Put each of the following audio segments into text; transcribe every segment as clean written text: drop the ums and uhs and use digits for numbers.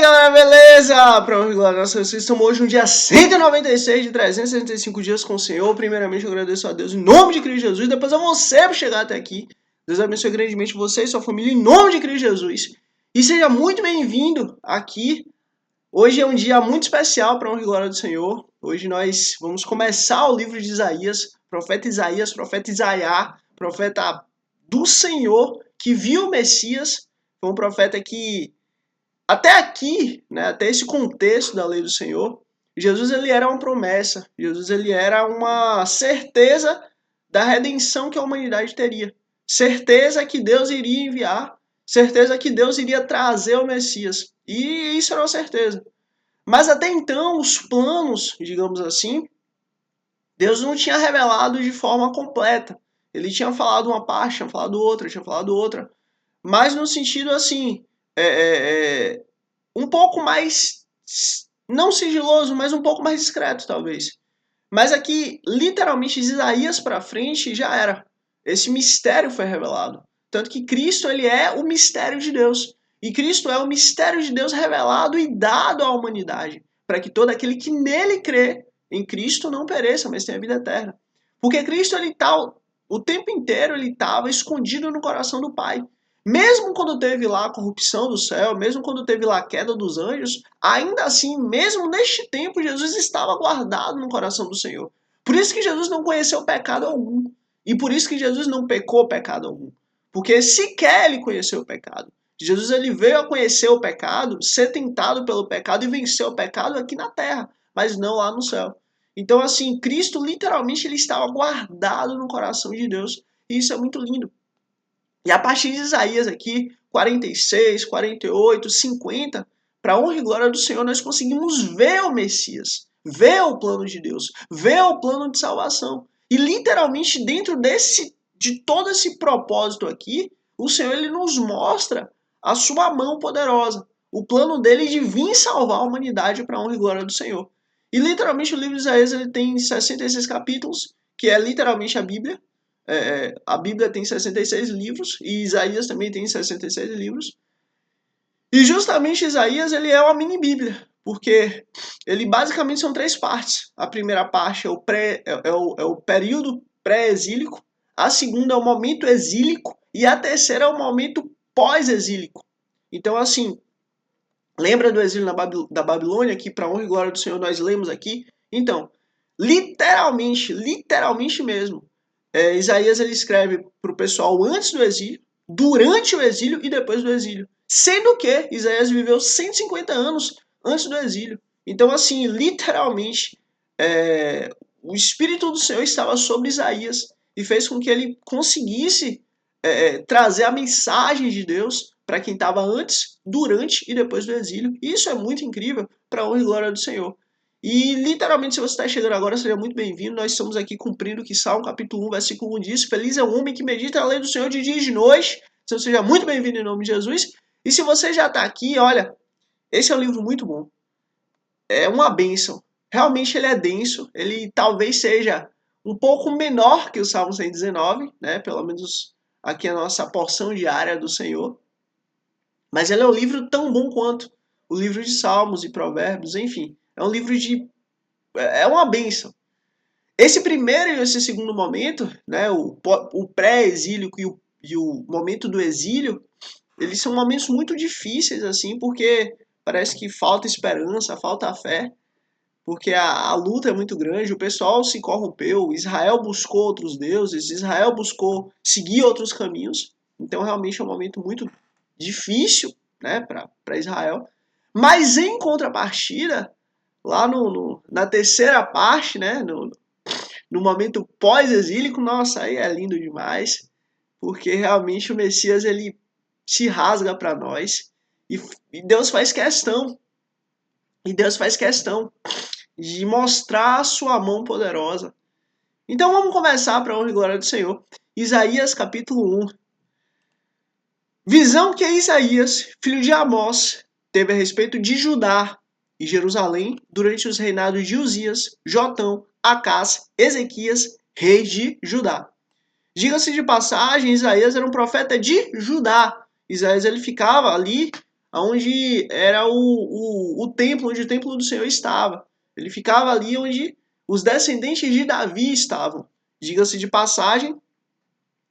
galera, beleza? Para honra e glória nossa, vocês estamos hoje no dia 196 de 365 dias com o Senhor. Primeiramente eu agradeço a Deus em nome de Cristo Jesus, depois a você por chegar até aqui. Deus abençoe grandemente você e sua família em nome de Cristo Jesus. E seja muito bem-vindo aqui. Hoje é um dia muito especial para honra e glória do Senhor. Hoje nós vamos começar o livro de Isaías, profeta Isaiá, profeta do Senhor que viu o Messias. Foi um profeta que até aqui, né, até esse contexto da lei do Senhor, Jesus ele era uma promessa, Jesus ele era uma certeza da redenção que a humanidade teria, certeza que Deus iria enviar, certeza que Deus iria trazer o Messias, e isso era uma certeza. Mas até então, os planos, digamos assim, Deus não tinha revelado de forma completa. Ele tinha falado uma parte, tinha falado outra, mas no sentido assim, um pouco mais, não sigiloso, mas um pouco mais discreto, talvez. Mas aqui, literalmente, de Isaías para frente, já era. Esse mistério foi revelado. Tanto que Cristo, ele é o mistério de Deus. E Cristo é o mistério de Deus revelado e dado à humanidade, para que todo aquele que nele crê, em Cristo, não pereça, mas tenha vida eterna. Porque Cristo, ele tá, o tempo inteiro, ele estava escondido no coração do Pai. Mesmo quando teve lá a corrupção do céu, mesmo quando teve lá a queda dos anjos, ainda assim, mesmo neste tempo, Jesus estava guardado no coração do Senhor. Por isso que Jesus não conheceu pecado algum. E por isso que Jesus não pecou pecado algum. Porque sequer ele conheceu o pecado. Jesus ele veio a conhecer o pecado, ser tentado pelo pecado e vencer o pecado aqui na terra, mas não lá no céu. Então assim, Cristo literalmente ele estava guardado no coração de Deus. E isso é muito lindo. E a partir de Isaías aqui, 46, 48, 50, para a honra e glória do Senhor, nós conseguimos ver o Messias, ver o plano de Deus, ver o plano de salvação. E literalmente dentro de todo esse propósito aqui, o Senhor ele nos mostra a sua mão poderosa, o plano dele de vir salvar a humanidade para a honra e glória do Senhor. E literalmente o livro de Isaías ele tem 66 capítulos, que é literalmente a Bíblia. A Bíblia tem 66 livros e Isaías também tem 66 livros. E justamente Isaías ele é uma mini Bíblia, porque ele basicamente são três partes. A primeira parte é o período pré-exílico, a segunda é o momento exílico e a terceira é o momento pós-exílico. Então assim, lembra do exílio da Babilônia, que para honra e glória do Senhor nós lemos aqui? Então, literalmente mesmo, Isaías ele escreve para o pessoal antes do exílio, durante o exílio e depois do exílio. Sendo que Isaías viveu 150 anos antes do exílio. Então, assim, literalmente, o Espírito do Senhor estava sobre Isaías e fez com que ele conseguisse trazer a mensagem de Deus para quem estava antes, durante e depois do exílio. E isso é muito incrível para a honra e glória do Senhor. E literalmente, se você está chegando agora, seja muito bem-vindo. Nós estamos aqui cumprindo o que Salmo capítulo 1, versículo 1 diz: Feliz é o homem que medita a lei do Senhor de dia e de noite. Então seja muito bem-vindo em nome de Jesus. E se você já está aqui, olha, esse é um livro muito bom. É uma bênção. Realmente ele é denso. Ele talvez seja um pouco menor que o Salmo 119, né? Pelo menos aqui a nossa porção diária do Senhor. Mas ele é um livro tão bom quanto o livro de Salmos e Provérbios, enfim. É um livro de... é uma bênção. Esse primeiro e esse segundo momento, né, o pré-exílico e o momento do exílio, eles são momentos muito difíceis, assim, porque parece que falta esperança, falta fé, porque a luta é muito grande, o pessoal se corrompeu, Israel buscou outros deuses, Israel buscou seguir outros caminhos, então realmente é um momento muito difícil, né, para Israel. Mas em contrapartida, lá na terceira parte, né, no momento pós-exílico, nossa, aí é lindo demais, porque realmente o Messias ele se rasga para nós e Deus faz questão, de mostrar a sua mão poderosa. Então vamos começar para a honra e glória do Senhor. Isaías capítulo 1. Visão que Isaías, filho de Amós, teve a respeito de Judá e Jerusalém durante os reinados de Uzias, Jotão, Acás, Ezequias, reis de Judá. Diga-se de passagem, Isaías era um profeta de Judá. Isaías ele ficava ali onde era o templo, onde o templo do Senhor estava. Ele ficava ali onde os descendentes de Davi estavam. Diga-se de passagem,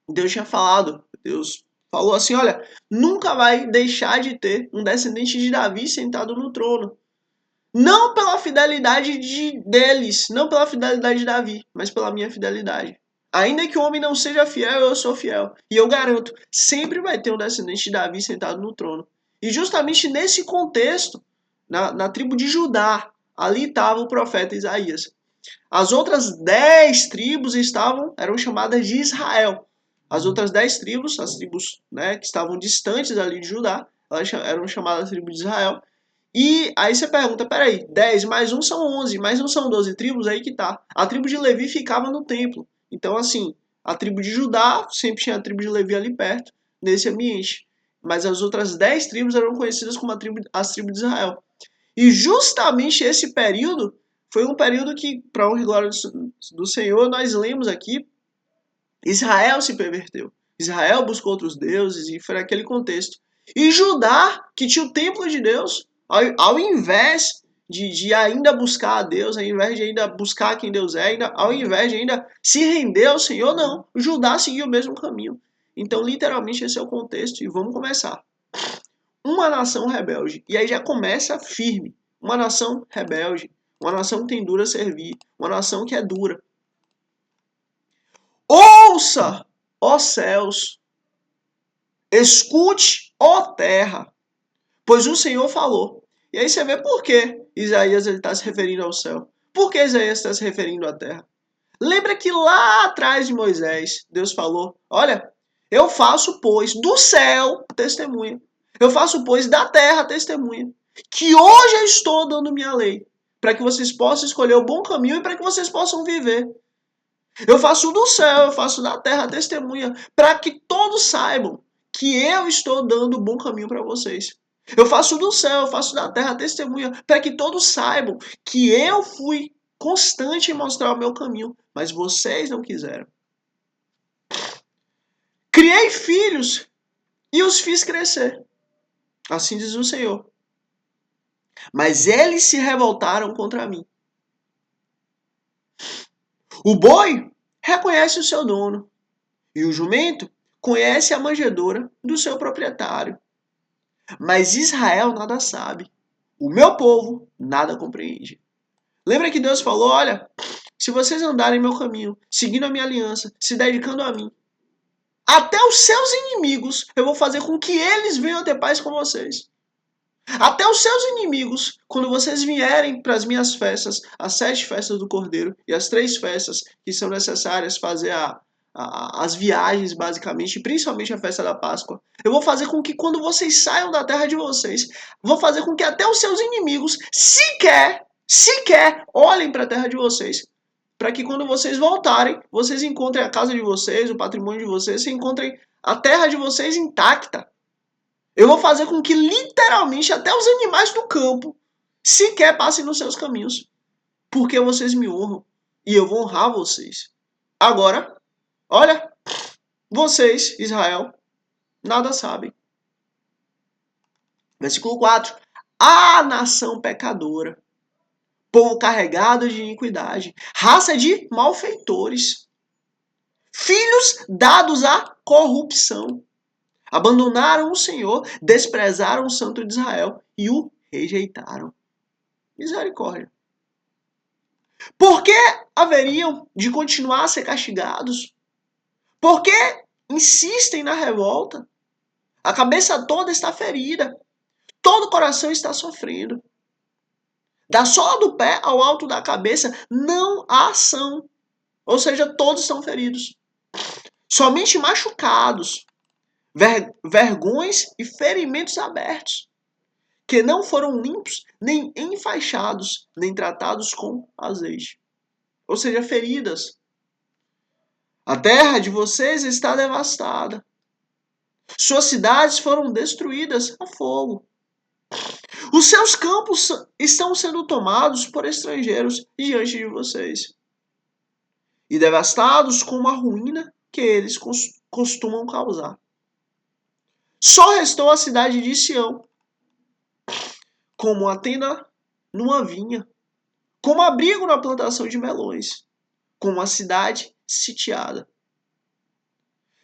Deus tinha falado, Deus falou assim, olha, nunca vai deixar de ter um descendente de Davi sentado no trono. Não pela fidelidade deles, não pela fidelidade de Davi, mas pela minha fidelidade. Ainda que o homem não seja fiel, eu sou fiel. E eu garanto, sempre vai ter um descendente de Davi sentado no trono. E justamente nesse contexto, na tribo de Judá, ali estava o profeta Isaías. As outras 10 tribos eram chamadas de Israel. As outras 10 tribos, as tribos, né, que estavam distantes ali de Judá, elas eram chamadas tribo de Israel. E aí você pergunta, peraí, 10 mais 1 são 11, mas não são 12 tribos? Aí que tá. A tribo de Levi ficava no templo. Então, assim, a tribo de Judá sempre tinha a tribo de Levi ali perto, nesse ambiente. Mas as outras 10 tribos eram conhecidas como as tribos de Israel. E justamente esse período foi um período que, para honra e glória do Senhor, nós lemos aqui, Israel se perverteu. Israel buscou outros deuses e foi naquele contexto. E Judá, que tinha o templo de Deus, ao invés de ainda buscar a Deus, ao invés de ainda buscar quem Deus é, ao invés de ainda se render ao Senhor, não. Judá seguiu o mesmo caminho. Então, literalmente, esse é o contexto e vamos começar. Uma nação rebelde. E aí já começa firme. Uma nação rebelde. Uma nação que tem dura a servir. Uma nação que é dura. Ouça, ó céus. Escute, ó terra. Pois o Senhor falou. E aí você vê por que Isaías está se referindo ao céu. Por que Isaías está se referindo à terra? Lembra que lá atrás de Moisés, Deus falou, olha, eu faço, pois, do céu testemunha. Eu faço, pois, da terra testemunha. Que hoje eu estou dando minha lei. Para que vocês possam escolher o bom caminho e para que vocês possam viver. Eu faço do céu, eu faço da terra testemunha. Para que todos saibam que eu estou dando o bom caminho para vocês. Eu faço do céu, eu faço da terra testemunha. Para que todos saibam que eu fui constante em mostrar o meu caminho. Mas vocês não quiseram. Criei filhos e os fiz crescer. Assim diz o Senhor. Mas eles se revoltaram contra mim. O boi reconhece o seu dono. E o jumento conhece a manjedoura do seu proprietário. Mas Israel nada sabe. O meu povo nada compreende. Lembra que Deus falou, olha, se vocês andarem meu caminho, seguindo a minha aliança, se dedicando a mim, até os seus inimigos eu vou fazer com que eles venham ter paz com vocês. Até os seus inimigos, quando vocês vierem para as minhas festas, as 7 festas do Cordeiro e as 3 festas que são necessárias fazer as viagens, basicamente, principalmente a festa da Páscoa, eu vou fazer com que quando vocês saiam da terra de vocês, vou fazer com que até os seus inimigos sequer olhem para a terra de vocês. Para que quando vocês voltarem, vocês encontrem a casa de vocês, o patrimônio de vocês, vocês encontrem a terra de vocês intacta. Eu vou fazer com que literalmente até os animais do campo sequer passem nos seus caminhos. Porque vocês me honram. E eu vou honrar vocês. Agora, olha, vocês, Israel, nada sabem. Versículo 4. A nação pecadora, povo carregado de iniquidade, raça de malfeitores, filhos dados à corrupção. Abandonaram o Senhor, desprezaram o Santo de Israel e o rejeitaram. Misericórdia. Por que haveriam de continuar a ser castigados? Por que insistem na revolta? A cabeça toda está ferida. Todo o coração está sofrendo. Da sola do pé ao alto da cabeça não há ação. Ou seja, todos estão feridos. Somente machucados, vergões e ferimentos abertos, que não foram limpos, nem enfaixados, nem tratados com azeite. Ou seja, feridas. A terra de vocês está devastada. Suas cidades foram destruídas a fogo. Os seus campos estão sendo tomados por estrangeiros diante de vocês. E devastados com uma ruína que eles costumam causar. Só restou a cidade de Sião, como a tenda numa vinha, como abrigo na plantação de melões, como a cidade sitiada.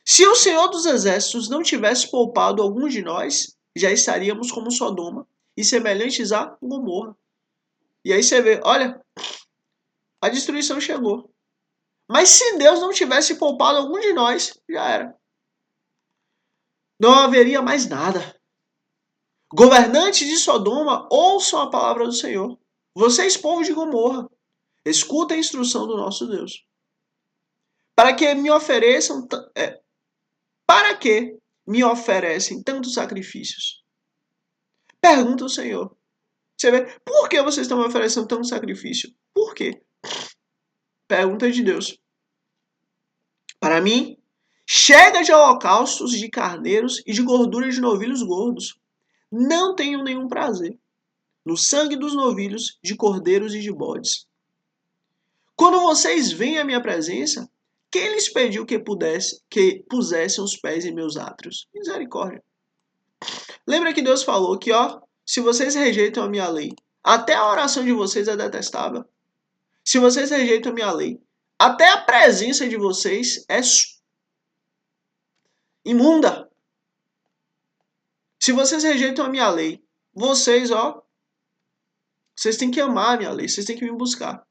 Se o Senhor dos Exércitos não tivesse poupado algum de nós, já estaríamos como Sodoma e semelhantes a Gomorra. E aí você vê, olha, a destruição chegou. Mas se Deus não tivesse poupado algum de nós, já era. Não haveria mais nada. Governantes de Sodoma, ouçam a palavra do Senhor. Vocês, povo de Gomorra, escutem a instrução do nosso Deus. Para que me ofereçam, para que me oferecem tantos sacrifícios? Pergunta o Senhor. Você vê, por que vocês estão me oferecendo tanto sacrifício? Por quê? Pergunta de Deus. Para mim, chega de holocaustos de carneiros e de gordura de novilhos gordos. Não tenho nenhum prazer no sangue dos novilhos, de cordeiros e de bodes. Quando vocês vêm à minha presença, quem lhes pediu que pusessem os pés em meus átrios? Misericórdia. Lembra que Deus falou que, se vocês rejeitam a minha lei, até a oração de vocês é detestável. Se vocês rejeitam a minha lei, até a presença de vocês é imunda. Se vocês rejeitam a minha lei, vocês têm que amar a minha lei, vocês têm que me buscar.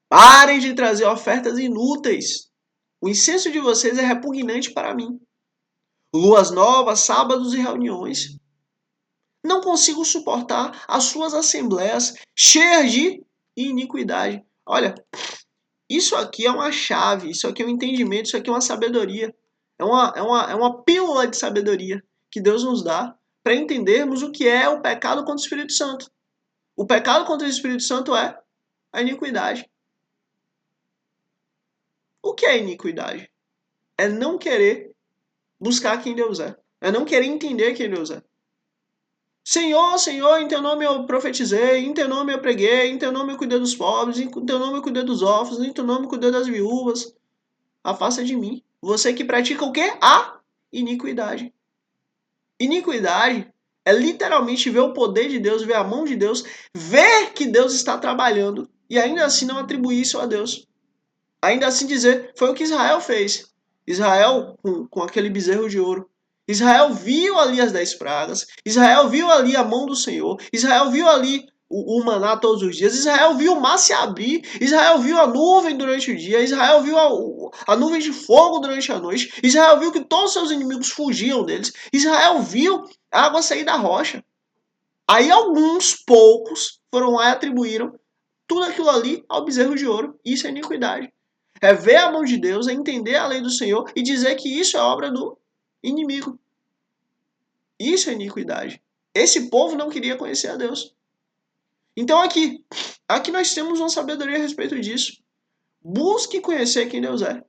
Parem de trazer ofertas inúteis. O incenso de vocês é repugnante para mim. Luas novas, sábados e reuniões. Não consigo suportar as suas assembleias cheias de iniquidade. Olha, isso aqui é uma chave, isso aqui é um entendimento, isso aqui é uma sabedoria. É uma pílula de sabedoria que Deus nos dá para entendermos o que é o pecado contra o Espírito Santo. O pecado contra o Espírito Santo é a iniquidade. O que é iniquidade? É não querer buscar quem Deus é. É não querer entender quem Deus é. Senhor, Senhor, em teu nome eu profetizei, em teu nome eu preguei, em teu nome eu cuidei dos pobres, em teu nome eu cuidei dos órfãos, em teu nome eu cuidei das viúvas. Afasta de mim. Você que pratica o quê? A iniquidade. Iniquidade é literalmente ver o poder de Deus, ver a mão de Deus, ver que Deus está trabalhando e ainda assim não atribuir isso a Deus. Ainda assim dizer, foi o que Israel fez. Israel com aquele bezerro de ouro. Israel viu ali as 10 pragas. Israel viu ali a mão do Senhor. Israel viu ali o maná todos os dias. Israel viu o mar se abrir. Israel viu a nuvem durante o dia. Israel viu a nuvem de fogo durante a noite. Israel viu que todos os seus inimigos fugiam deles. Israel viu a água sair da rocha. Aí alguns poucos foram lá e atribuíram tudo aquilo ali ao bezerro de ouro. Isso é iniquidade. É ver a mão de Deus, é entender a lei do Senhor e dizer que isso é obra do inimigo. Isso é iniquidade. Esse povo não queria conhecer a Deus. Então aqui nós temos uma sabedoria a respeito disso. Busque conhecer quem Deus é.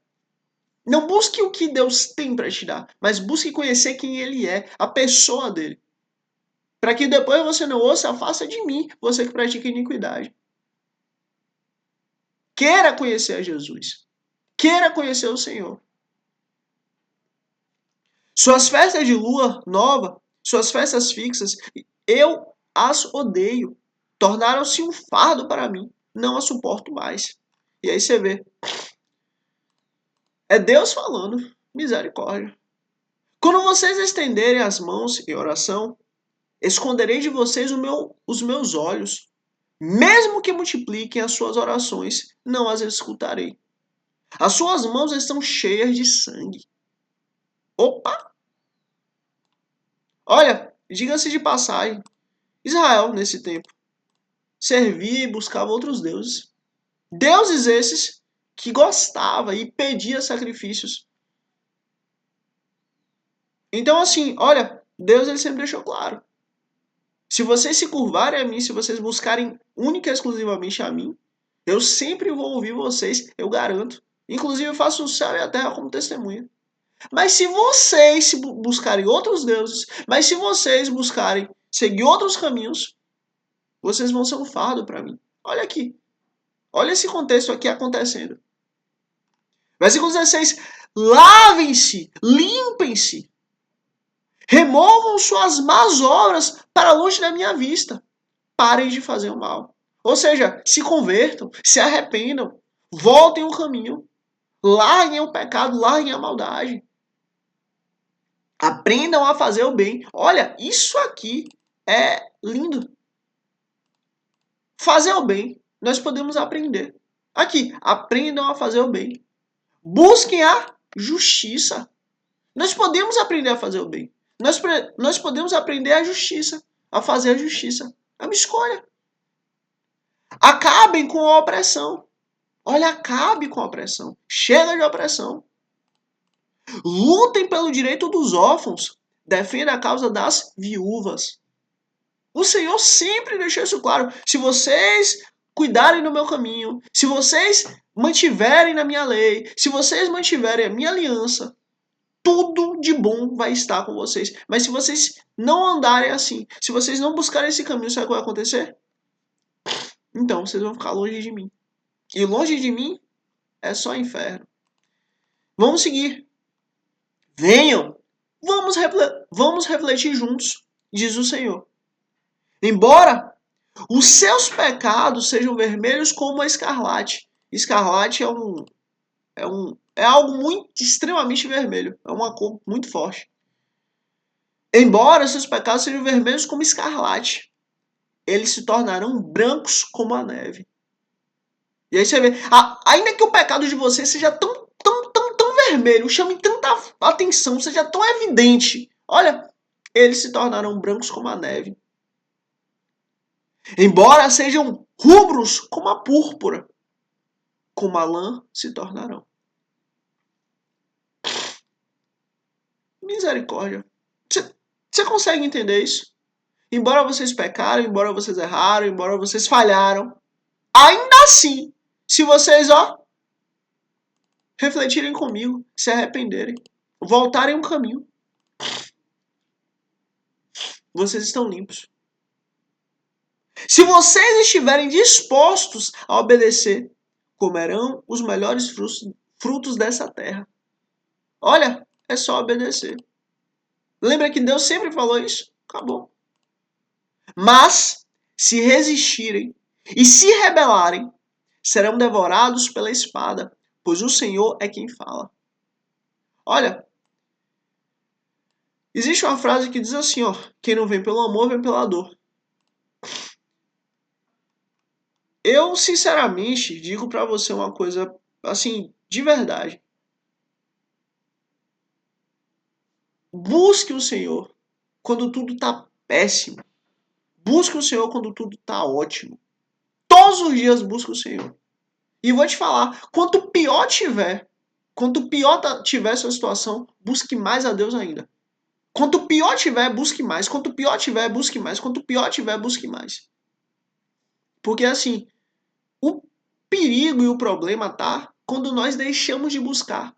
Não busque o que Deus tem para te dar, mas busque conhecer quem Ele é, a pessoa dele. Para que depois você não ouça, afasta de mim, você que pratica iniquidade. Queira conhecer a Jesus. Queira conhecer o Senhor. Suas festas de lua nova, suas festas fixas, eu as odeio. Tornaram-se um fardo para mim. Não as suporto mais. E aí você vê. É Deus falando. Misericórdia. Quando vocês estenderem as mãos em oração, esconderei de vocês os meus olhos. Mesmo que multipliquem as suas orações, não as escutarei. As suas mãos estão cheias de sangue. Opa! Olha, diga-se de passagem, Israel, nesse tempo, servia e buscava outros deuses. Deuses esses que gostava e pedia sacrifícios. Então, assim, olha, Deus ele sempre deixou claro. Se vocês se curvarem a mim, se vocês buscarem única e exclusivamente a mim, eu sempre vou ouvir vocês, eu garanto. Inclusive, eu faço o céu e a terra como testemunha. Mas se vocês buscarem outros deuses, mas se vocês buscarem seguir outros caminhos, vocês vão ser um fardo para mim. Olha aqui. Olha esse contexto aqui acontecendo. Versículo 16. Lavem-se, limpem-se. Removam suas más obras para longe da minha vista. Parem de fazer o mal. Ou seja, se convertam, se arrependam, voltem o caminho, larguem o pecado, larguem a maldade. Aprendam a fazer o bem. Olha, isso aqui é lindo. Fazer o bem, nós podemos aprender. Aqui, aprendam a fazer o bem. Busquem a justiça. Nós podemos aprender a fazer o bem. Nós podemos aprender a justiça, a fazer a justiça. É uma escolha. Acabem com a opressão. Olha, acabe com a opressão. Chega de opressão. Lutem pelo direito dos órfãos. Defenda a causa das viúvas. O Senhor sempre deixou isso claro. Se vocês cuidarem do meu caminho, se vocês mantiverem na minha lei, se vocês mantiverem a minha aliança, tudo de bom vai estar com vocês. Mas se vocês não andarem assim, se vocês não buscarem esse caminho, sabe o que vai acontecer? Então, vocês vão ficar longe de mim. E longe de mim é só inferno. Vamos seguir. Venham. Vamos refletir juntos, diz o Senhor. Embora os seus pecados sejam vermelhos como a escarlate. Escarlate é algo muito extremamente vermelho. É uma cor muito forte. Embora seus pecados sejam vermelhos como escarlate, eles se tornarão brancos como a neve. E aí você vê, ainda que o pecado de você seja tão vermelho, chame tanta atenção, seja tão evidente, olha, eles se tornarão brancos como a neve. Embora sejam rubros como a púrpura, como a lã se tornarão. Misericórdia. Você consegue entender isso? Embora vocês pecaram, embora vocês erraram, embora vocês falharam, ainda assim, se vocês, refletirem comigo, se arrependerem, voltarem um caminho, vocês estão limpos. Se vocês estiverem dispostos a obedecer, comerão os melhores frutos dessa terra. Olha, é só obedecer. Lembra que Deus sempre falou isso? Acabou. Mas, se resistirem e se rebelarem, serão devorados pela espada, pois o Senhor é quem fala. Olha, existe uma frase que diz assim, quem não vem pelo amor, vem pela dor. Eu, sinceramente, digo pra você uma coisa, assim, de verdade. Busque o Senhor quando tudo tá péssimo. Busque o Senhor quando tudo tá ótimo. Todos os dias busque o Senhor. E vou te falar, quanto pior tiver essa situação, busque mais a Deus ainda. Quanto pior tiver, busque mais. Quanto pior tiver, busque mais. Quanto pior tiver, busque mais. Porque assim, o perigo e o problema tá quando nós deixamos de buscar.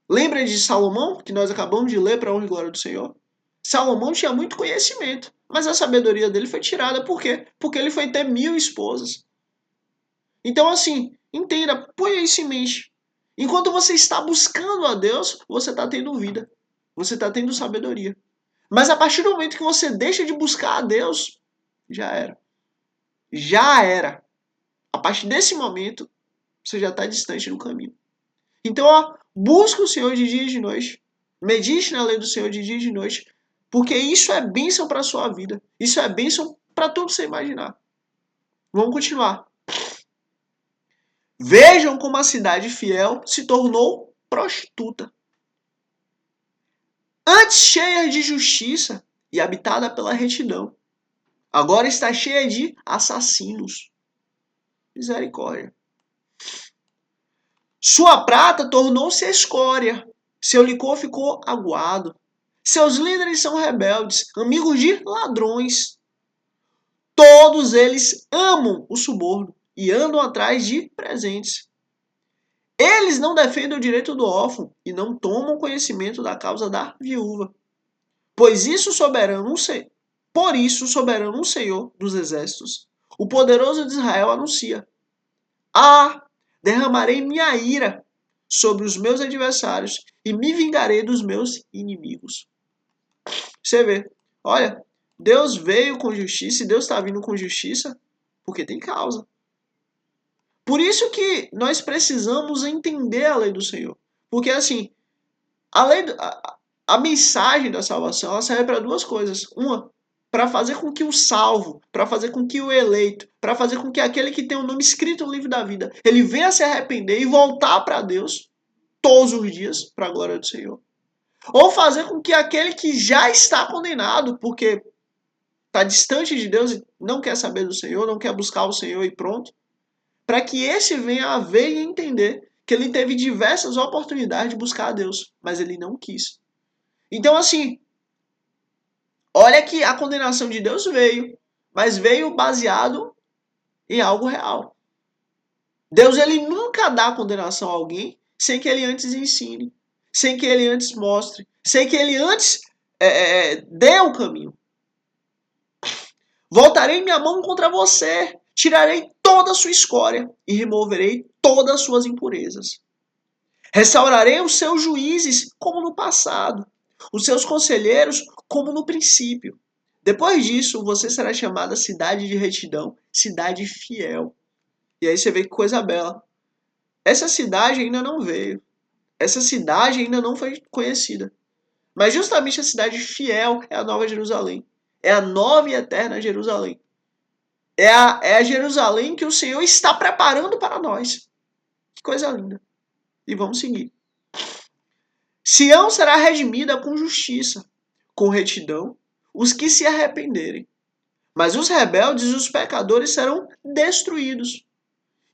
Lembra de Salomão, que nós acabamos de ler para a honra e glória do Senhor? Salomão tinha muito conhecimento, mas a sabedoria dele foi tirada. Por quê? Porque ele foi ter 1000 esposas. Então assim, entenda, ponha isso em mente. Enquanto você está buscando a Deus, você está tendo vida. Você está tendo sabedoria. Mas a partir do momento que você deixa de buscar a Deus, já era. Já era. A partir desse momento, você já está distante do caminho. Então, busque o Senhor de dia e de noite. Medite na lei do Senhor de dia e de noite. Porque isso é bênção para a sua vida. Isso é bênção para tudo que você imaginar. Vamos continuar. Vejam como a cidade fiel se tornou prostituta. Antes cheia de justiça e habitada pela retidão, agora está cheia de assassinos. Misericórdia. Sua prata tornou-se escória, seu licor ficou aguado. Seus líderes são rebeldes, amigos de ladrões. Todos eles amam o suborno e andam atrás de presentes. Eles não defendem o direito do órfão e não tomam conhecimento da causa da viúva. Por isso, o soberano Senhor dos exércitos, o poderoso de Israel anuncia: derramarei minha ira sobre os meus adversários e me vingarei dos meus inimigos. Você vê, olha, Deus veio com justiça e Deus está vindo com justiça porque tem causa. Por isso que nós precisamos entender a lei do Senhor. Porque assim, a, lei, a mensagem da salvação ela serve para duas coisas. Uma, para fazer com que o salvo, para fazer com que o eleito, para fazer com que aquele que tem o nome escrito no livro da vida, ele venha se arrepender e voltar para Deus todos os dias, para a glória do Senhor. Ou fazer com que aquele que já está condenado, porque está distante de Deus e não quer saber do Senhor, não quer buscar o Senhor e pronto, para que esse venha a ver e entender que ele teve diversas oportunidades de buscar a Deus, mas ele não quis. Então, assim, olha que a condenação de Deus veio, mas veio baseado em algo real. Deus ele nunca dá condenação a alguém sem que ele antes ensine, sem que ele antes mostre, sem que ele antes dê o caminho. Voltarei minha mão contra você, tirarei toda a sua escória e removerei todas as suas impurezas. Restaurarei os seus juízes como no passado, os seus conselheiros como no princípio. Depois disso, você será chamada cidade de retidão, cidade fiel. E aí você vê que coisa bela. Essa cidade ainda não veio. Essa cidade ainda não foi conhecida. Mas justamente a cidade fiel é a Nova Jerusalém. É a nova e eterna Jerusalém. É a Jerusalém que o Senhor está preparando para nós. Que coisa linda. E vamos seguir. Sião será redimida com justiça, com retidão, os que se arrependerem. Mas os rebeldes e os pecadores serão destruídos.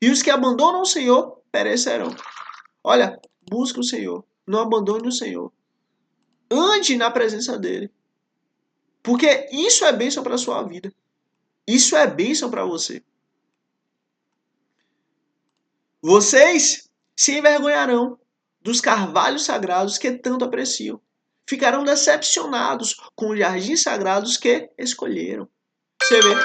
E os que abandonam o Senhor perecerão. Olha, busque o Senhor. Não abandone o Senhor. Ande na presença dele. Porque isso é bênção para a sua vida. Isso é bênção para você. Vocês se envergonharão dos carvalhos sagrados que tanto apreciam. Ficarão decepcionados com os jardins sagrados que escolheram. Você vê.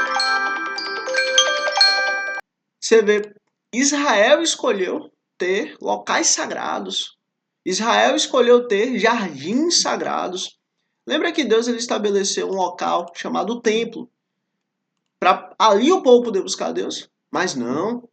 Você vê. Israel escolheu ter locais sagrados. Israel escolheu ter jardins sagrados. Lembra que Deus ele estabeleceu um local chamado templo para ali o povo poder buscar Deus? Mas não. O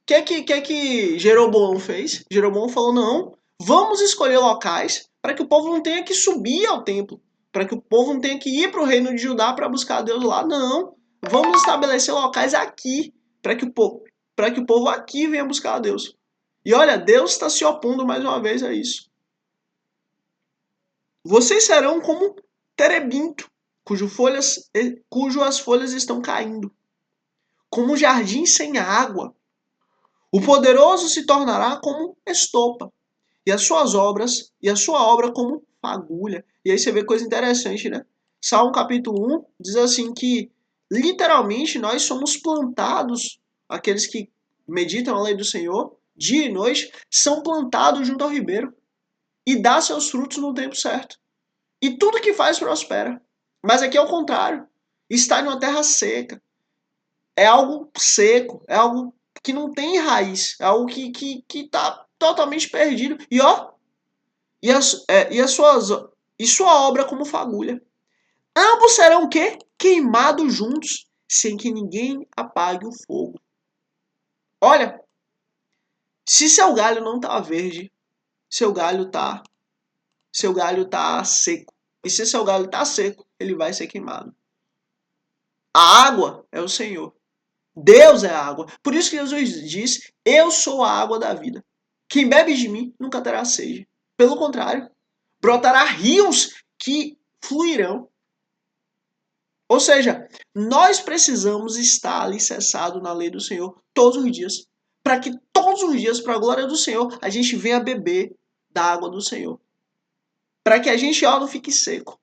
que Jeroboão fez? Jeroboão falou: não, vamos escolher locais para que o povo não tenha que subir ao templo, para que o povo não tenha que ir para o reino de Judá para buscar Deus lá. Não, vamos estabelecer locais aqui para que o povo aqui venha buscar a Deus. E olha, Deus está se opondo mais uma vez a isso. Vocês serão como terebinto, cujas folhas estão caindo, como um jardim sem água. O poderoso se tornará como estopa, e a sua obra como fagulha. E aí você vê coisa interessante, né? Salmo capítulo 1 diz assim que literalmente nós somos plantados, aqueles que meditam a lei do Senhor, dia e noite, são plantados junto ao ribeiro e dá seus frutos no tempo certo. E tudo que faz prospera. Mas aqui é o contrário. Está em uma terra seca. É algo seco, é algo que não tem raiz, é algo que está totalmente perdido. E ó, e sua obra como fagulha. Ambos serão o quê? Queimados juntos, sem que ninguém apague o fogo. Olha, se seu galho não tá verde, seu galho tá seco. E se seu galho tá seco, ele vai ser queimado. A água é o Senhor. Deus é a água. Por isso que Jesus diz: eu sou a água da vida. Quem bebe de mim nunca terá sede. Pelo contrário, brotará rios que fluirão. Ou seja, nós precisamos estar alicerçados na lei do Senhor todos os dias. Para que todos os dias, para a glória do Senhor, a gente venha beber da água do Senhor. Para que a gente não fique seco.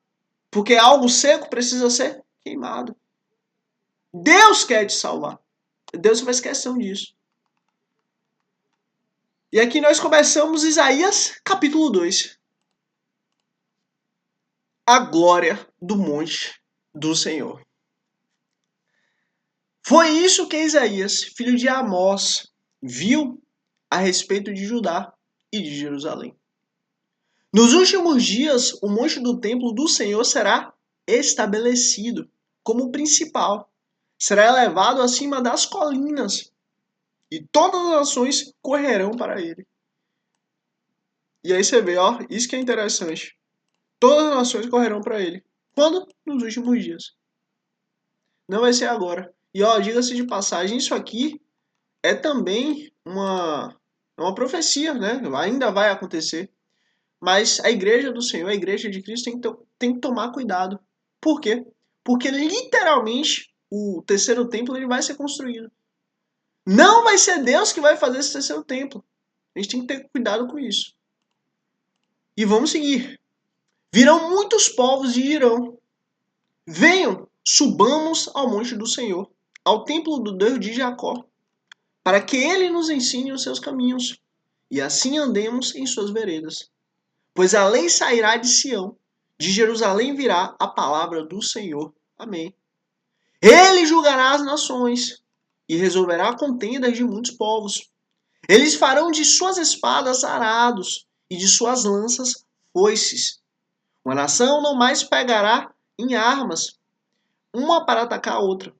Porque algo seco precisa ser queimado. Deus quer te salvar. Deus faz questão disso. E aqui nós começamos Isaías capítulo 2. A glória do monte do Senhor. Foi isso que Isaías, filho de Amós, viu a respeito de Judá e de Jerusalém. Nos últimos dias, o monte do templo do Senhor será estabelecido como principal. Será elevado acima das colinas, e todas as nações correrão para ele. E aí você vê, ó, isso que é interessante. Todas as nações correrão para ele. Quando? Nos últimos dias. Não vai ser agora. E ó, diga-se de passagem, isso aqui é também uma profecia, né? Ainda vai acontecer. Mas a igreja do Senhor, a igreja de Cristo, tem que tomar cuidado. Por quê? Porque literalmente o terceiro templo ele vai ser construído. Não vai ser Deus que vai fazer esse terceiro templo. A gente tem que ter cuidado com isso. E vamos seguir. Virão muitos povos e dirão: venham, subamos ao monte do Senhor, ao templo do Deus de Jacó, para que ele nos ensine os seus caminhos, e assim andemos em suas veredas. Pois a lei sairá de Sião, de Jerusalém virá a palavra do Senhor. Amém. Ele julgará as nações e resolverá contendas de muitos povos. Eles farão de suas espadas arados e de suas lanças foices. Uma nação não mais pegará em armas, uma para atacar a outra.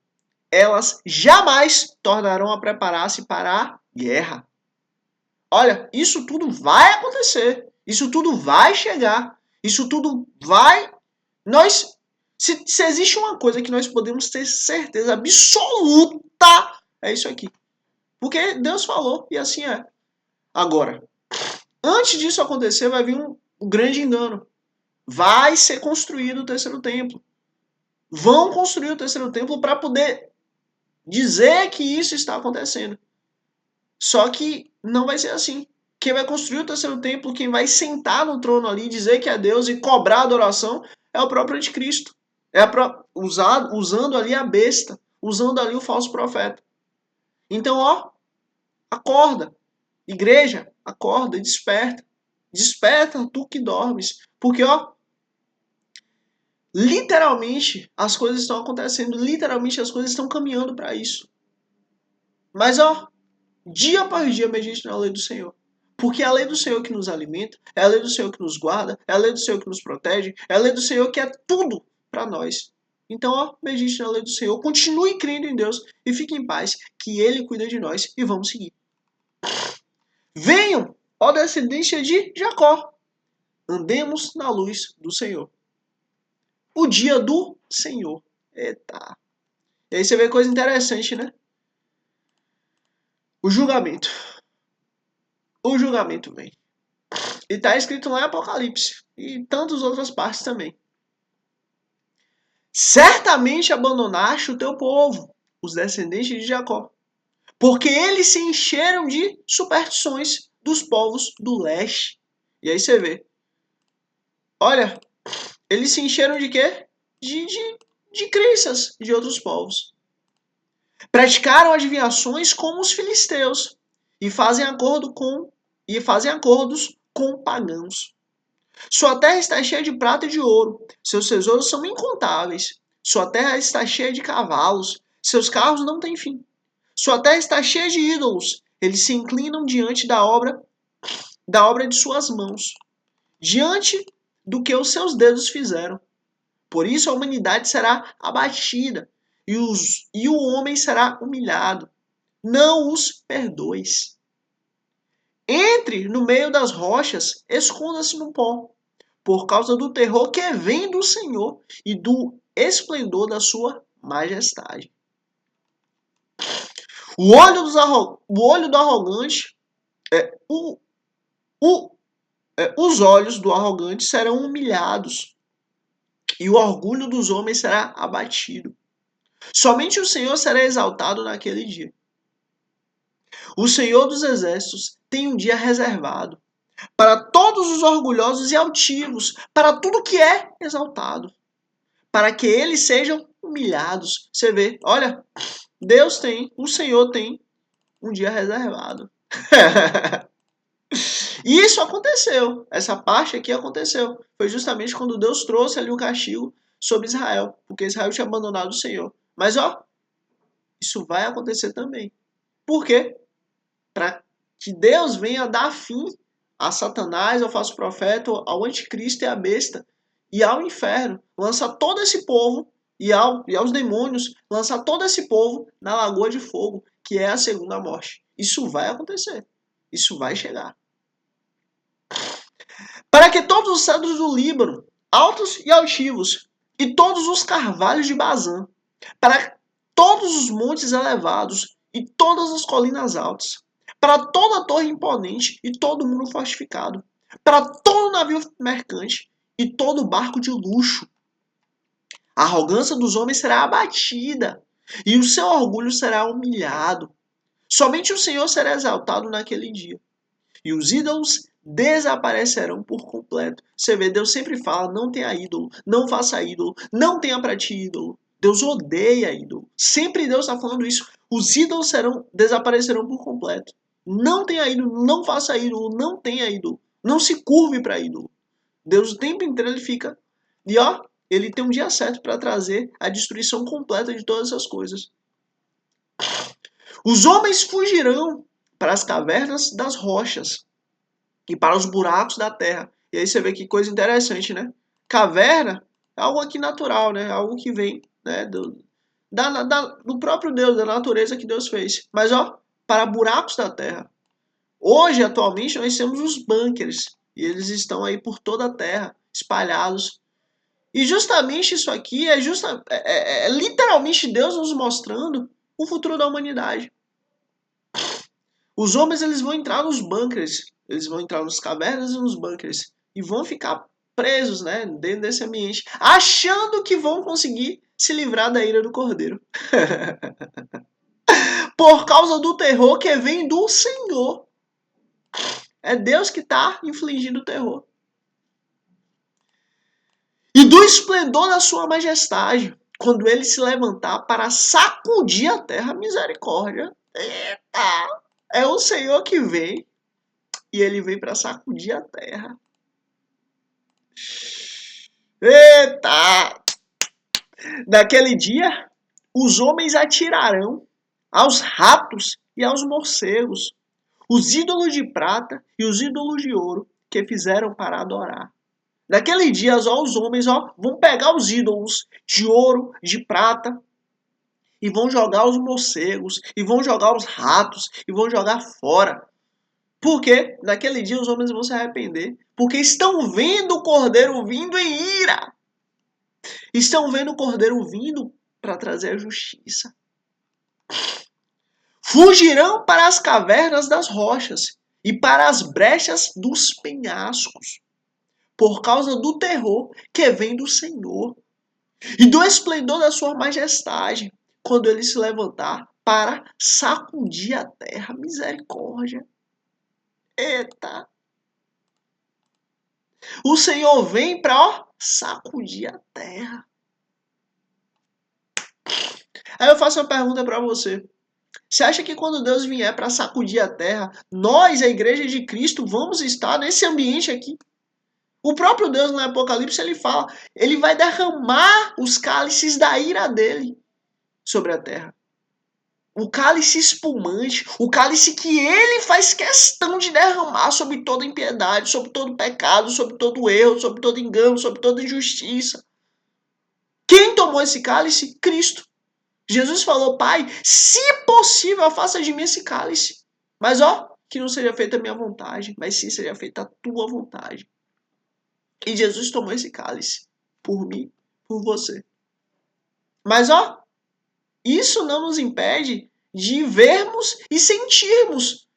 Elas jamais tornarão a preparar-se para a guerra. Olha, isso tudo vai acontecer. Isso tudo vai chegar. Isso tudo vai. Se existe uma coisa que nós podemos ter certeza absoluta, é isso aqui. Porque Deus falou e assim é. Agora, antes disso acontecer, vai vir um grande engano. Vai ser construído o terceiro templo. Vão construir o terceiro templo para poder dizer que isso está acontecendo. Só que não vai ser assim. Quem vai construir o terceiro templo, quem vai sentar no trono ali, dizer que é Deus e cobrar adoração, é o próprio anticristo. Usando ali a besta, usando ali o falso profeta. Então, ó, acorda. Igreja, acorda e desperta. Desperta tu que dormes. Porque, ó, literalmente as coisas estão acontecendo. Literalmente as coisas estão caminhando para isso. Mas, ó, dia após dia medite na lei do Senhor. Porque é a lei do Senhor que nos alimenta, é a lei do Senhor que nos guarda, é a lei do Senhor que nos protege, é a lei do Senhor que é tudo para nós. Então, ó, medite na lei do Senhor, continue crendo em Deus e fique em paz, que Ele cuida de nós e vamos seguir. Venham, ó descendência de Jacó, andemos na luz do Senhor. O dia do Senhor. Eita. E aí você vê coisa interessante, né? O julgamento. O julgamento vem. E está escrito lá em Apocalipse. E tantas outras partes também. Certamente abandonaste o teu povo, os descendentes de Jacó, porque eles se encheram de superstições dos povos do leste. E aí você vê. Olha, eles se encheram de quê? De crenças de outros povos. Praticaram adivinhações como os filisteus e fazem acordos com pagãos. Sua terra está cheia de prata e de ouro. Seus tesouros são incontáveis. Sua terra está cheia de cavalos. Seus carros não têm fim. Sua terra está cheia de ídolos. Eles se inclinam diante da obra de suas mãos, diante do que os seus dedos fizeram. Por isso a humanidade será abatida e o homem será humilhado. Não os perdoes. Entre no meio das rochas, esconda-se no pó, por causa do terror que vem do Senhor e do esplendor da sua majestade. O olho do arrogante, os olhos do arrogante serão humilhados e o orgulho dos homens será abatido. Somente o Senhor será exaltado naquele dia. O Senhor dos exércitos tem um dia reservado para todos os orgulhosos e altivos, para tudo que é exaltado, para que eles sejam humilhados. Você vê, olha, o Senhor tem um dia reservado. E isso aconteceu, essa parte aqui aconteceu. Foi justamente quando Deus trouxe ali o castigo sobre Israel, porque Israel tinha abandonado o Senhor. Mas ó, isso vai acontecer também. Por quê? Para que Deus venha dar fim a Satanás, ao falso profeta, ao anticristo e à besta. e ao inferno, lança todo esse povo, e aos demônios, lança todo esse povo na lagoa de fogo, que é a segunda morte. Isso vai acontecer. Isso vai chegar. Para que todos os cedros do Líbano, altos e altivos, e todos os carvalhos de Bazã, para todos os montes elevados e todas as colinas altas, para toda a torre imponente e todo muro fortificado, para todo navio mercante e todo barco de luxo. A arrogância dos homens será abatida e o seu orgulho será humilhado. Somente o Senhor será exaltado naquele dia. E os ídolos desaparecerão por completo. Você vê, Deus sempre fala, não tenha ídolo, não faça ídolo, não tenha para ti ídolo. Deus odeia ídolo. Sempre Deus está falando isso. Os ídolos desaparecerão por completo. Não tenha ídolo, não faça ídolo, não tenha ídolo. Não se curve para ídolo. Deus o tempo inteiro ele fica. E ó, ele tem um dia certo para trazer a destruição completa de todas essas coisas. Os homens fugirão para as cavernas das rochas e para os buracos da terra. E aí você vê que coisa interessante, né? Caverna é algo aqui natural, né? Algo que vem, né? Do próprio Deus, da natureza que Deus fez. Mas ó, para buracos da terra. Hoje, atualmente, nós temos os bunkers. E eles estão aí por toda a terra, espalhados. E justamente isso aqui é literalmente Deus nos mostrando o futuro da humanidade. Os homens eles vão entrar nos bunkers, eles vão entrar nos cavernas e nos bunkers e vão ficar presos, né, dentro desse ambiente, achando que vão conseguir se livrar da ira do Cordeiro. Por causa do terror que vem do Senhor. É Deus que está infligindo o terror. E do esplendor da sua majestade, quando ele se levantar para sacudir a terra, misericórdia. Eita! É o Senhor que vem. E ele vem para sacudir a terra. Eita! Naquele dia, os homens atirarão aos ratos e aos morcegos, os ídolos de prata e os ídolos de ouro que fizeram para adorar. Naquele dia, ó, os homens vão pegar os ídolos de ouro, de prata, e vão jogar os morcegos, e vão jogar os ratos, e vão jogar fora. Porque naquele dia os homens vão se arrepender. Porque estão vendo o Cordeiro vindo em ira. Estão vendo o Cordeiro vindo para trazer a justiça. Fugirão para as cavernas das rochas e para as brechas dos penhascos. Por causa do terror que vem do Senhor. E do esplendor da sua majestade. Quando ele se levantar para sacudir a terra. Misericórdia. Eita. O Senhor vem para sacudir a terra. Aí eu faço uma pergunta para você. Você acha que quando Deus vier para sacudir a terra, nós, a igreja de Cristo, vamos estar nesse ambiente aqui? O próprio Deus no Apocalipse ele fala, ele vai derramar os cálices da ira dele sobre a terra. O cálice espumante, o cálice que ele faz questão de derramar sobre toda impiedade, sobre todo pecado, sobre todo erro, sobre todo engano, sobre toda injustiça. Quem tomou esse cálice? Cristo. Jesus falou, Pai, se possível, afasta de mim esse cálice. Mas ó, que não seja feita a minha vontade, mas sim seja feita a tua vontade. E Jesus tomou esse cálice por mim, por você. Mas ó, isso não nos impede de vermos e sentirmos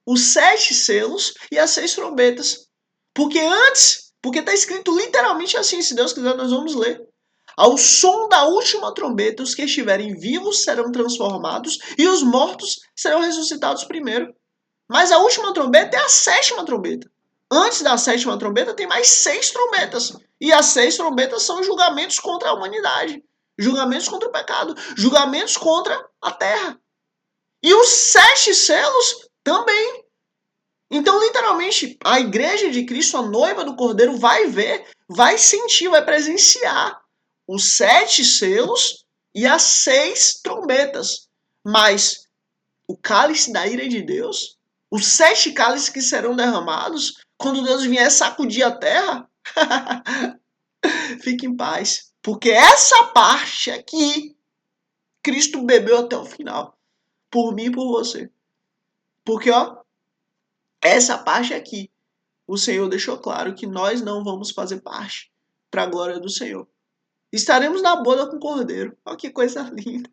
os 7 selos e as 6 trombetas. Porque está escrito literalmente assim, se Deus quiser nós vamos ler. Ao som da última trombeta, os que estiverem vivos serão transformados e os mortos serão ressuscitados primeiro. Mas a última trombeta é a 7ª trombeta. Antes da 7ª trombeta tem mais 6 trombetas. E as 6 trombetas são julgamentos contra a humanidade. Julgamentos contra o pecado. Julgamentos contra a terra. E os 7 selos também. Então, literalmente, a igreja de Cristo, a noiva do Cordeiro, vai ver, vai sentir, vai presenciar os 7 selos e as 6 trombetas. Mas o cálice da ira de Deus, os 7 cálices que serão derramados, quando Deus vier sacudir a terra, Fique em paz. Porque essa parte aqui, Cristo bebeu até o final. Por mim e por você. Porque, ó, essa parte aqui, o Senhor deixou claro que nós não vamos fazer parte para a glória do Senhor. Estaremos na boda com o Cordeiro. Olha que coisa linda.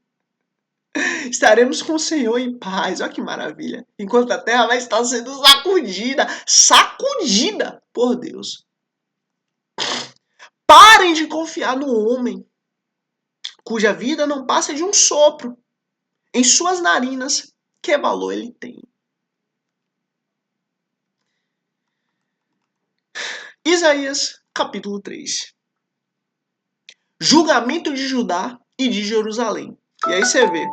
Estaremos com o Senhor em paz. Olha que maravilha. Enquanto a terra vai estar sendo sacudida por Deus. Parem de confiar no homem, cuja vida não passa de um sopro em suas narinas. Que valor ele tem? Isaías, capítulo 3. Julgamento de Judá e de Jerusalém. E aí você vê,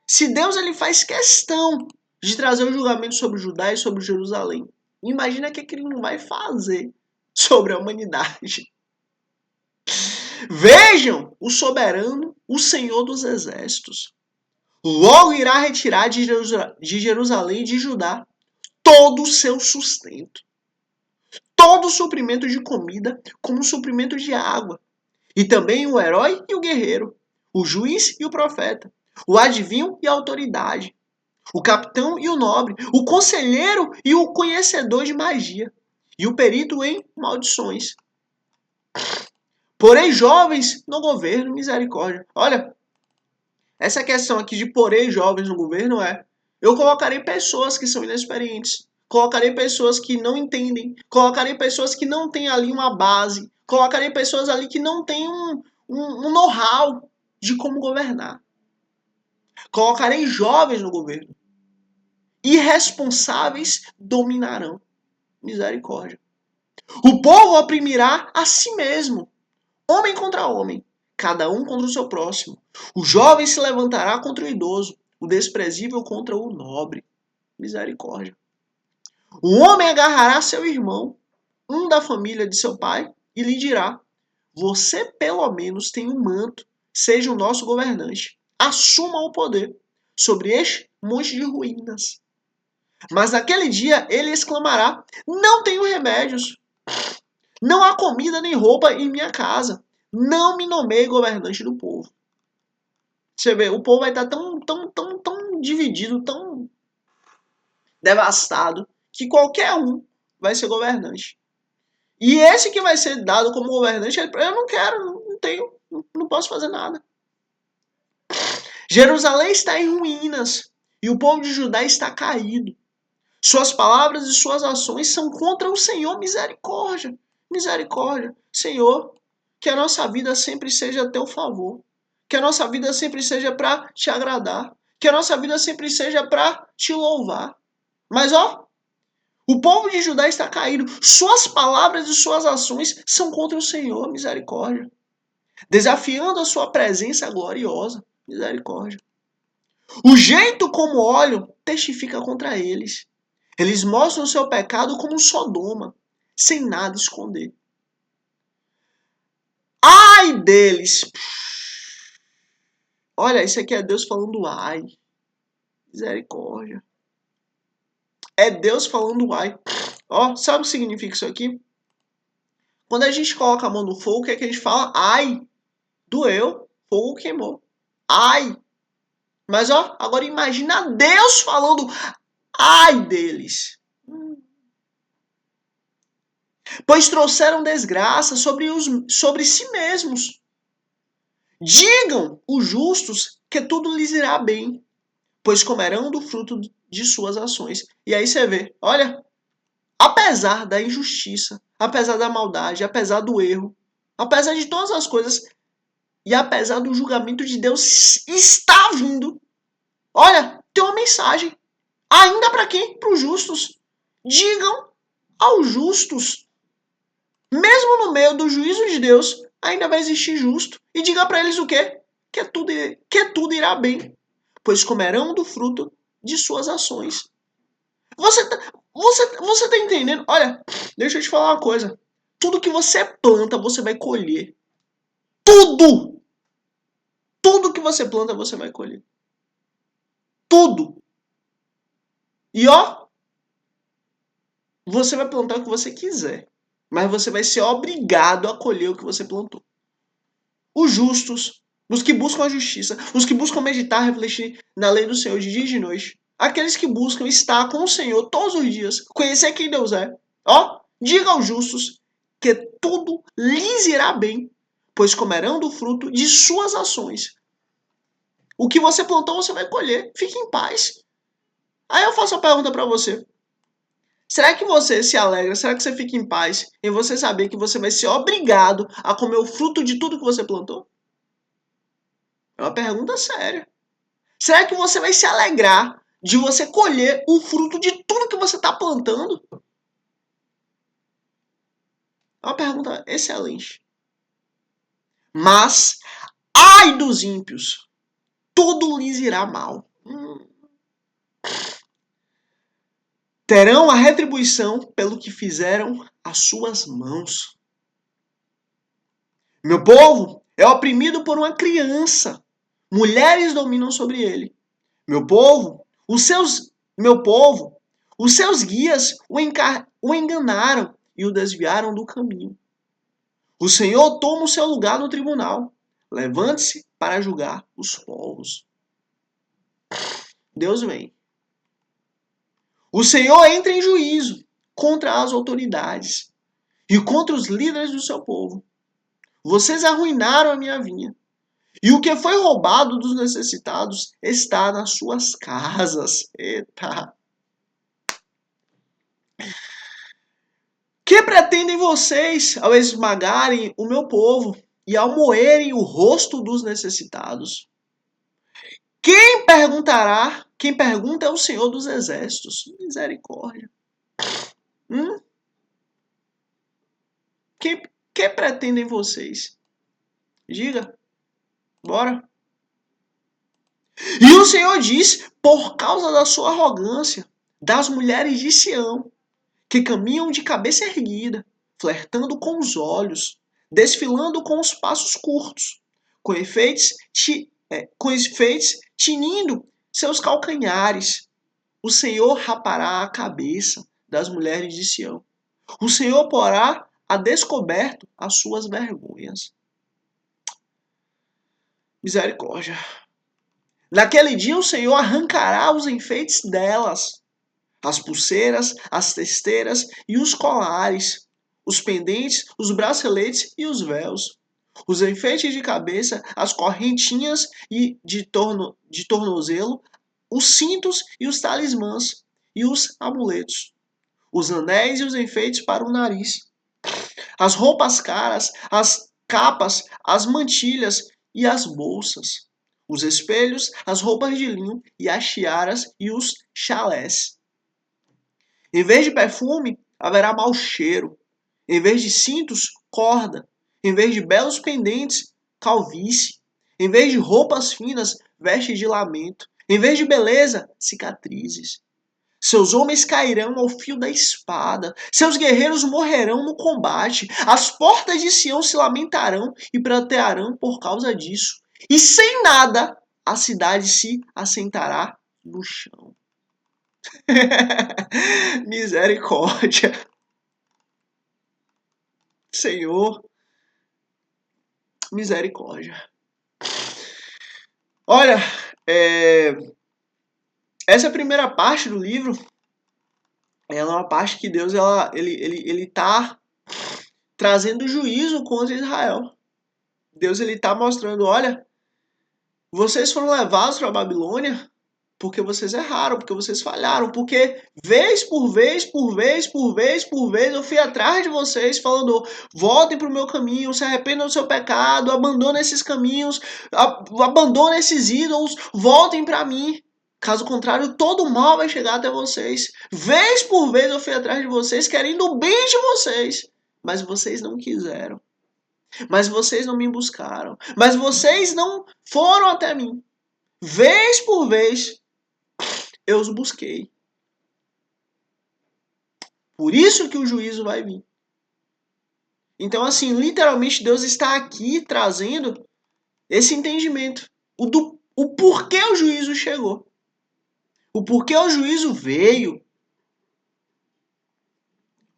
se Deus ele faz questão de trazer o julgamento sobre Judá e sobre Jerusalém, imagina o que ele não vai fazer sobre a humanidade. Vejam o soberano, o Senhor dos exércitos. Logo irá retirar de Jerusalém e de Judá todo o seu sustento, todo o suprimento de comida, como o suprimento de água, e também o herói e o guerreiro, o juiz e o profeta, o adivinho e a autoridade, o capitão e o nobre, o conselheiro e o conhecedor de magia, e o perito em maldições. Porém, jovens no governo, misericórdia. Olha, essa questão aqui de porém jovens no governo eu colocarei pessoas que são inexperientes, colocarei pessoas que não entendem, colocarei pessoas que não têm ali uma base, colocarei pessoas ali que não têm um know-how de como governar. Colocarei jovens no governo. Irresponsáveis dominarão. Misericórdia. O povo oprimirá a si mesmo, homem contra homem, cada um contra o seu próximo. O jovem se levantará contra o idoso, o desprezível contra o nobre. Misericórdia. O homem agarrará seu irmão, um da família de seu pai, e lhe dirá: você pelo menos tem um manto, seja o nosso governante. Assuma o poder sobre este monte de ruínas. Mas naquele dia ele exclamará: não tenho remédios, não há comida nem roupa em minha casa. Não me nomeie governante do povo. Você vê, o povo vai estar tão dividido, tão devastado, que qualquer um vai ser governante. E esse que vai ser dado como governante, eu não quero, não tenho, não posso fazer nada. Jerusalém está em ruínas e o povo de Judá está caído. Suas palavras e suas ações são contra o Senhor. Misericórdia, misericórdia. Senhor, que a nossa vida sempre seja a teu favor. Que a nossa vida sempre seja para te agradar. Que a nossa vida sempre seja para te louvar. Mas ó, o povo de Judá está caído. Suas palavras e suas ações são contra o Senhor. Misericórdia. Desafiando a sua presença gloriosa. Misericórdia. O jeito como olham testifica contra eles. Eles mostram o seu pecado como um Sodoma, sem nada esconder. Ai deles! Olha, isso aqui é Deus falando ai. Misericórdia. É Deus falando ai. Ó, sabe o que significa isso aqui? Quando a gente coloca a mão no fogo, o que é que a gente fala? Ai! Doeu, fogo queimou. Ai! Mas ó, agora imagina Deus falando ai deles. Pois trouxeram desgraça sobre si mesmos. Digam os justos que tudo lhes irá bem, pois comerão do fruto de suas ações. E aí você vê, olha, apesar da injustiça, apesar da maldade, apesar do erro, apesar de todas as coisas, e apesar do julgamento de Deus está vindo, olha, tem uma mensagem. Ainda para quem? Para os justos. Digam aos justos. Mesmo no meio do juízo de Deus, ainda vai existir justo. E diga para eles o quê? Que tudo irá bem, pois comerão do fruto de suas ações. Você tá entendendo? Olha, deixa eu te falar uma coisa. Tudo que você planta, você vai colher. Tudo! Tudo que você planta, você vai colher. Tudo! E ó, você vai plantar o que você quiser. mas você vai ser obrigado a colher o que você plantou. Os justos, os que buscam a justiça, os que buscam meditar, refletir na lei do Senhor de dia e de noite, aqueles que buscam estar com o Senhor todos os dias, conhecer quem Deus é. Ó, diga aos justos que tudo lhes irá bem, pois comerão do fruto de suas ações. O que você plantou, você vai colher. Fique em paz. Aí eu faço a pergunta para você. Será que você se alegra? Será que você fica em paz em você saber que você vai ser obrigado a comer o fruto de tudo que você plantou? É uma pergunta séria. Será que você vai se alegrar de você colher o fruto de tudo que você está plantando? É uma pergunta excelente. Mas, ai dos ímpios, tudo lhes irá mal. Terão a retribuição pelo que fizeram as suas mãos. Meu povo é oprimido por uma criança. Mulheres dominam sobre ele. Meu povo, os seus guias o enganaram e o desviaram do caminho. O Senhor toma o seu lugar no tribunal. Levante-se para julgar os povos. Deus vem. O Senhor entra em juízo contra as autoridades e contra os líderes do seu povo. Vocês arruinaram a minha vinha. E o que foi roubado dos necessitados está nas suas casas. Eita! Que pretendem vocês ao esmagarem o meu povo e ao moerem o rosto dos necessitados? Quem perguntará? Quem pergunta é o Senhor dos Exércitos. Misericórdia. Que pretendem vocês? Diga. Bora. E o Senhor diz, por causa da sua arrogância, das mulheres de Sião, que caminham de cabeça erguida, flertando com os olhos, desfilando com os passos curtos, com efeitos tinindo seus calcanhares. O Senhor rapará a cabeça das mulheres de Sião. O Senhor porá a descoberto as suas vergonhas. Misericórdia. Naquele dia o Senhor arrancará os enfeites delas, as pulseiras, as testeiras e os colares, os pendentes, os braceletes e os véus, os enfeites de cabeça, as correntinhas e de tornozelo, os cintos e os talismãs e os amuletos, os anéis e os enfeites para o nariz, as roupas caras, as capas, as mantilhas e as bolsas, os espelhos, as roupas de linho e as tiaras e os chalés. Em vez de perfume, haverá mau cheiro. Em vez de cintos, corda. Em vez de belos pendentes, calvície. Em vez de roupas finas, vestes de lamento. Em vez de beleza, cicatrizes. Seus homens cairão ao fio da espada. Seus guerreiros morrerão no combate. As portas de Sião se lamentarão e pratearão por causa disso. E sem nada, a cidade se assentará no chão. Misericórdia. Senhor, misericórdia. Olha, essa primeira parte do livro, ela é uma parte que Deus ele tá trazendo juízo contra Israel. Deus ele tá mostrando, olha, vocês foram levados para a Babilônia porque vocês erraram, porque vocês falharam, porque vez por vez eu fui atrás de vocês falando, voltem para o meu caminho, se arrependam do seu pecado, abandonem esses caminhos, abandonem esses ídolos, voltem para mim. Caso contrário, todo mal vai chegar até vocês. Vez por vez eu fui atrás de vocês, querendo o bem de vocês, mas vocês não quiseram. Mas vocês não me buscaram. Mas vocês não foram até mim. Vez por vez, eu os busquei. Por isso que o juízo vai vir. Então, assim, literalmente Deus está aqui trazendo esse entendimento. O porquê o juízo chegou. O porquê o juízo veio.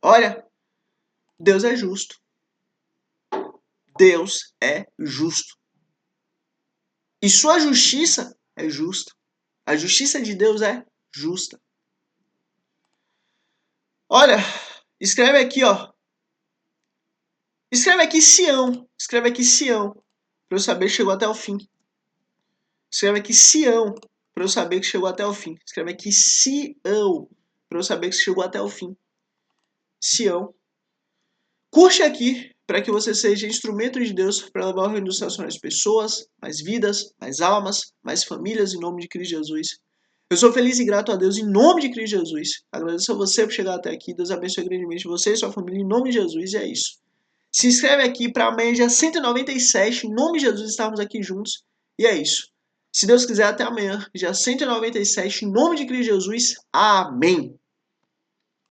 Olha, Deus é justo. Deus é justo. E sua justiça é justa. A justiça de Deus é justa. Olha, escreve aqui, ó. Escreve aqui Sião. Escreve aqui Sião. Para eu saber que chegou até o fim. Escreve aqui Sião. Para eu saber que chegou até o fim. Escreve aqui Sião. Para eu saber que chegou até o fim. Sião. Curte aqui para que você seja instrumento de Deus para levar o reino dos céus para mais pessoas, mais vidas, mais almas, mais famílias em nome de Cristo Jesus. Eu sou feliz e grato a Deus em nome de Cristo Jesus. Agradeço a você por chegar até aqui. Deus abençoe grandemente você e sua família em nome de Jesus. E é isso. Se inscreve aqui para amanhã, dia 197. Em nome de Jesus, estarmos aqui juntos. E é isso. Se Deus quiser, até amanhã, dia 197. Em nome de Cristo Jesus. Amém.